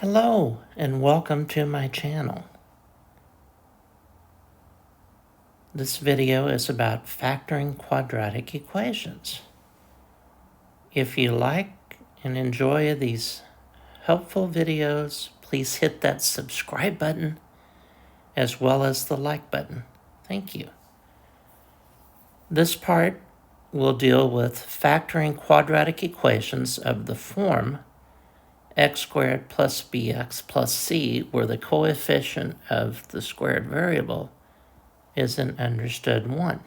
Hello and welcome to my channel. This video is about factoring quadratic equations. If you like and enjoy these helpful videos, please hit that subscribe button as well as the like button. Thank you. This part will deal with factoring quadratic equations of the form x squared plus bx plus c, where the coefficient of the squared variable is an understood 1.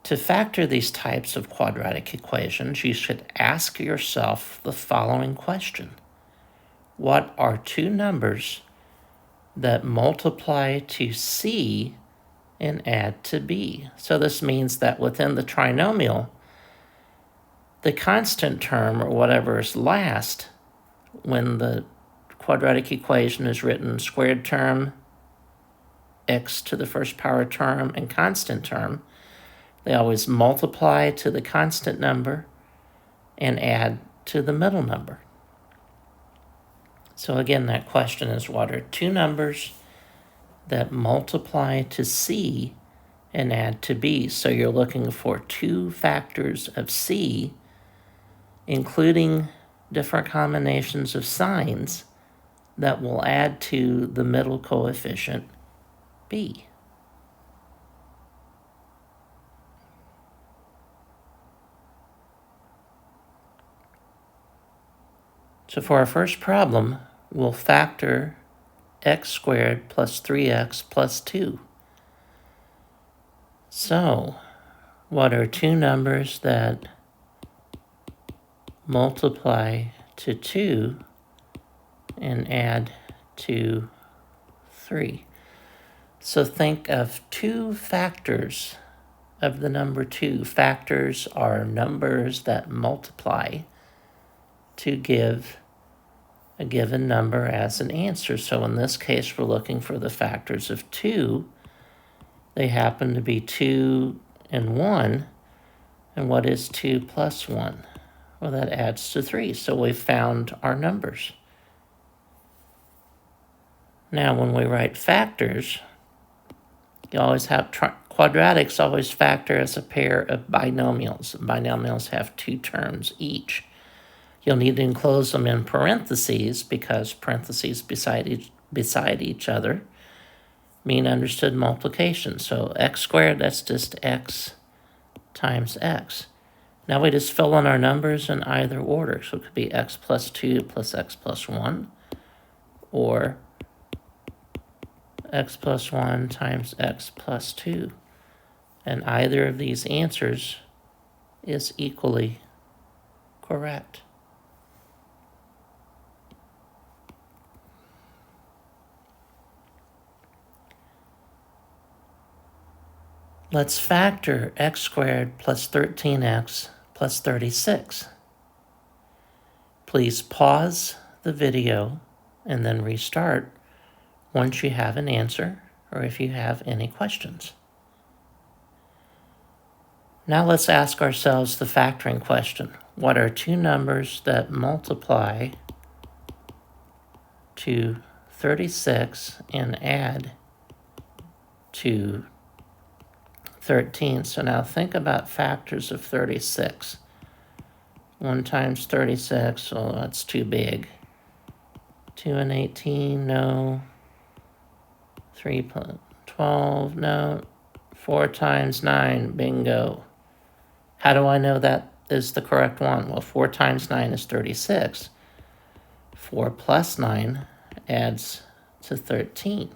To factor these types of quadratic equations, you should ask yourself the following question. What are two numbers that multiply to c and add to b? So this means that within the trinomial, the constant term, or whatever is last, when the quadratic equation is written squared term, x to the first power term, and constant term, they always multiply to the constant number and add to the middle number. So again, that question is, what are two numbers that multiply to c and add to b? So you're looking for two factors of c, including different combinations of signs that will add to the middle coefficient b. So for our first problem, we'll factor x squared plus 3x plus 2. So, what are two numbers that multiply to 2 and add to 3? So think of two factors of the number 2. Factors are numbers that multiply to give a given number as an answer. So in this case, we're looking for the factors of 2. They happen to be 2 and 1. And what is 2 plus 1? Well, that adds to 3. So we've found our numbers. Now, when we write factors, you always have quadratics always factor as a pair of binomials. Binomials have two terms each. You'll need to enclose them in parentheses because parentheses beside each other mean understood multiplication. So x squared, that's just x times x. Now we just fill in our numbers in either order. So it could be x plus 2 plus x plus 1, or x plus 1 times x plus 2. And either of these answers is equally correct. Let's factor x squared plus 13x plus 36. Please pause the video and then restart once you have an answer or if you have any questions. Now let's ask ourselves the factoring question. What are two numbers that multiply to 36 and add to 13? So now think about factors of 36. 1 times 36, oh, that's too big. 2 and 18, no. 3 plus 12, no. 4 times 9, bingo. How do I know that is the correct one? Well, 4 times 9 is 36. 4 plus 9 adds to 13.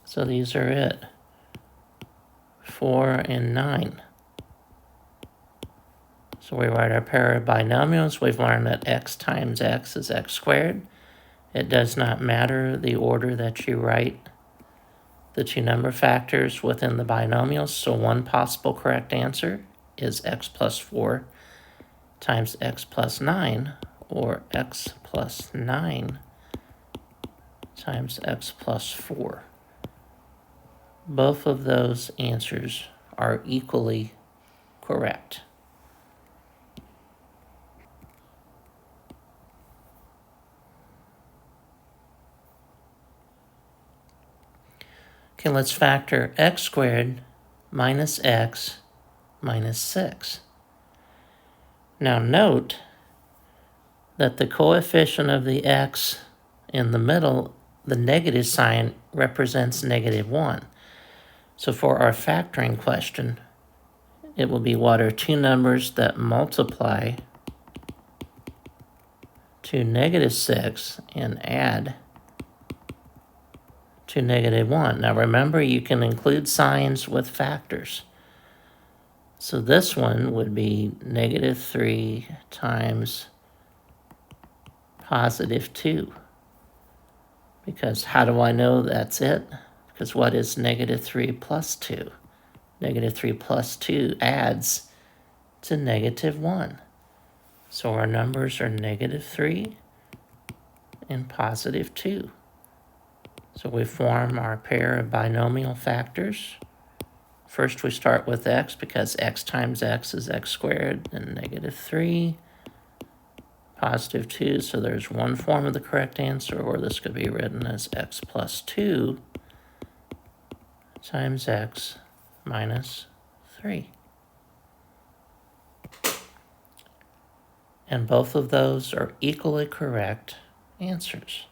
So these are it. 4 and 9. So we write our pair of binomials. We've learned that x times x is x squared. It does not matter the order that you write the two number factors within the binomials. So one possible correct answer is x plus 4 times x plus 9, or x plus 9 times x plus 4. Both of those answers are equally correct. Okay, let's factor x squared minus x minus 6. Now note that the coefficient of the x in the middle, the negative sign, represents -1. So for our factoring question, it will be what are two numbers that multiply to -6 and add to -1. Now remember, you can include signs with factors. So this one would be -3 times +2. Because how do I know that's it? Because what is -3 plus 2? -3 plus 2 adds to -1. So our numbers are -3 and +2. So we form our pair of binomial factors. First we start with x because x times x is x squared, and -3, +2. So there's one form of the correct answer, or this could be written as x plus 2 times x minus 3. And both of those are equally correct answers.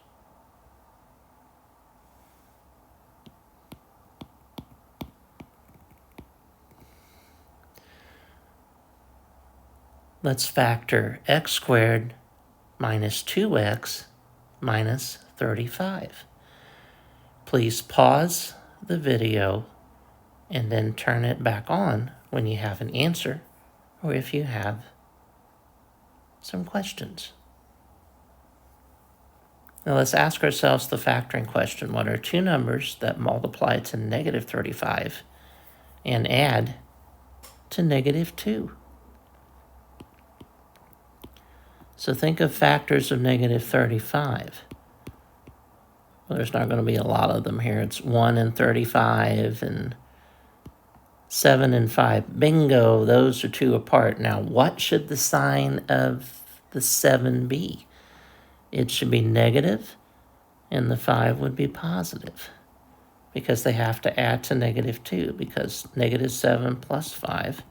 Let's factor x squared minus 2x minus 35. Please pause the video and then turn it back on when you have an answer or if you have some questions. Now let's ask ourselves the factoring question. What are two numbers that multiply to -35 and add to -2? So think of factors of -35. Well, there's not going to be a lot of them here. It's 1 and 35 and 7 and 5. Bingo, those are two apart. Now, what should the sign of the 7 be? It should be negative, and the 5 would be positive, because they have to add to -2, because -7 plus 5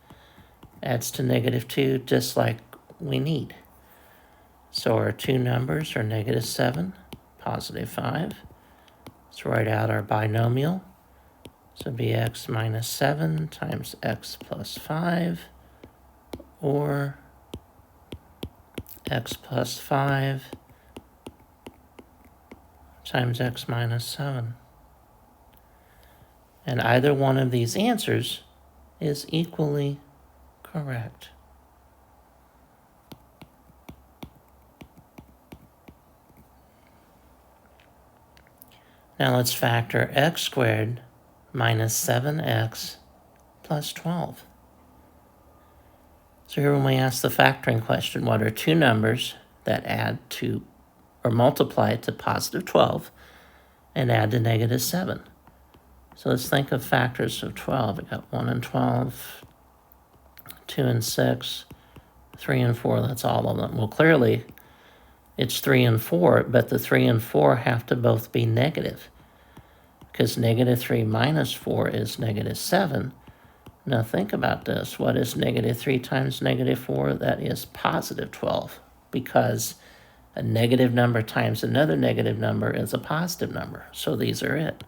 adds to -2, just like we need. So our two numbers are -7, +5. Let's write out our binomial. So it'd be x minus 7 times x plus 5, or x plus 5 times x minus 7. And either one of these answers is equally correct. Now let's factor x squared minus 7x plus 12. So here when we ask the factoring question, what are two numbers that add to or multiply to +12 and add to -7? So let's think of factors of 12. We got 1 and 12, 2 and 6, 3 and 4. That's all of them. Well, clearly it's 3 and 4, but the 3 and 4 have to both be negative, because -3 minus 4 is -7. Now think about this. What is -3 times -4? That is +12, because a negative number times another negative number is a positive number. So these are it.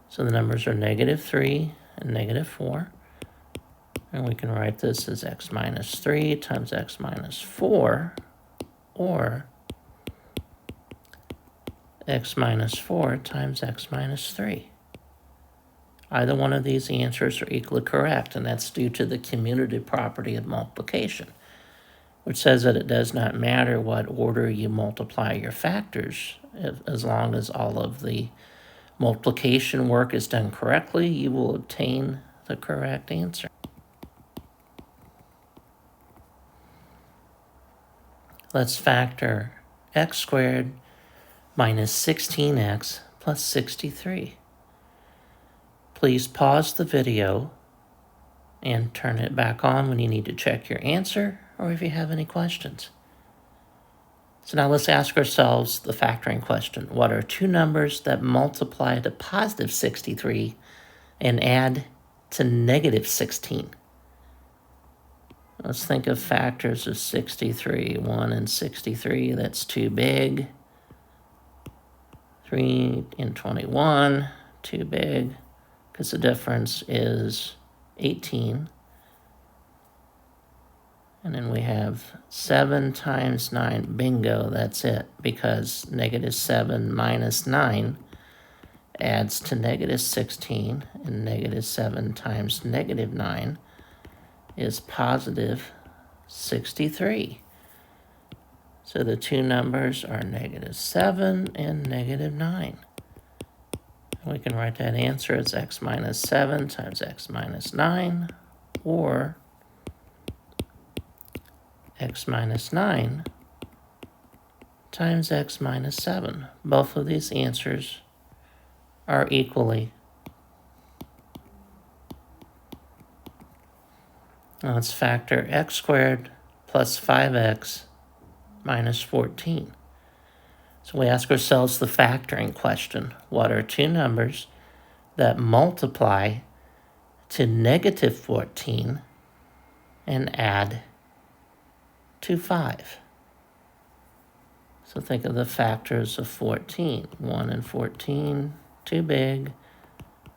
So the numbers are -3 and -4. And we can write this as x minus 3 times x minus 4, or x minus 4 times x minus 3. Either one of these answers are equally correct, and that's due to the commutative property of multiplication, which says that it does not matter what order you multiply your factors. As long as all of the multiplication work is done correctly, you will obtain the correct answer. Let's factor x squared minus 16x plus 63. Please pause the video and turn it back on when you need to check your answer or if you have any questions. So now let's ask ourselves the factoring question. What are two numbers that multiply to positive 63 and add to negative 16? Let's think of factors of 63. 1 and 63, that's too big. 3 and 21, too big, because the difference is 18. And then we have 7 times 9. Bingo, that's it. Because negative 7 minus 9 adds to negative 16. And negative 7 times negative 9 is positive 63. So the two numbers are negative 7 and negative 9. And we can write that answer as x minus 7 times x minus 9, or x minus 9 times x minus 7. Both of these answers are equally. Now let's factor x squared plus 5x minus 14. So we ask ourselves the factoring question. What are two numbers that multiply to negative 14 and add to 5? So think of the factors of 14. 1 and 14, too big.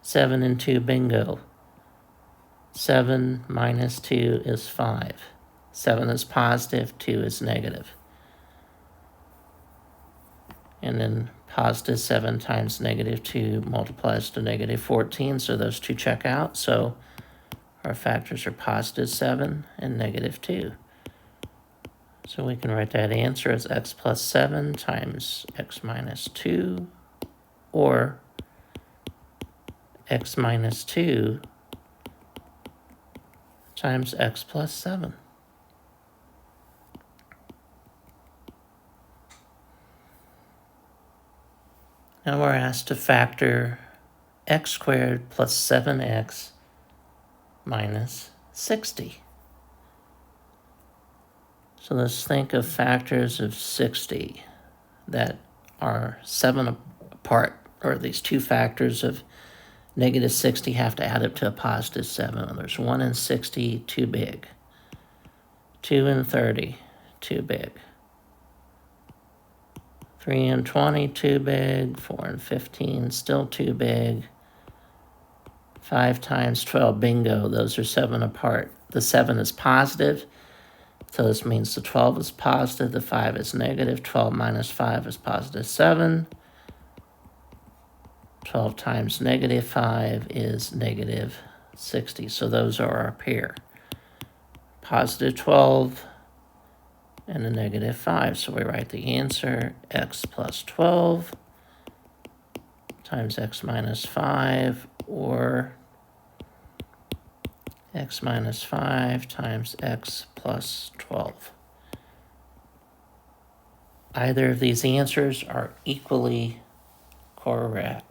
7 and 2, bingo. 7 minus 2 is 5. 7 is positive, 2 is negative. And then positive 7 times negative 2 multiplies to negative 14, so those two check out. So our factors are positive 7 and negative 2. So we can write that answer as x plus 7 times x minus 2, or x minus 2 times x plus 7. Now we're asked to factor x squared plus 7x minus 60. So let's think of factors of 60 that are 7 apart, or these two factors of negative 60 have to add up to a positive 7. There's 1 and 60, too big. 2 and 30, too big. 3 and 20, too big. 4 and 15, still too big. 5 times 12, bingo, those are 7 apart. The 7 is positive, so this means the 12 is positive, the 5 is negative. 12 minus 5 is positive 7. 12 times negative 5 is negative 60. So those are our pair. Positive 12 and a negative 5. So we write the answer, x plus 12 times x minus 5, or x minus 5 times x plus 12. Either of these answers are equally correct.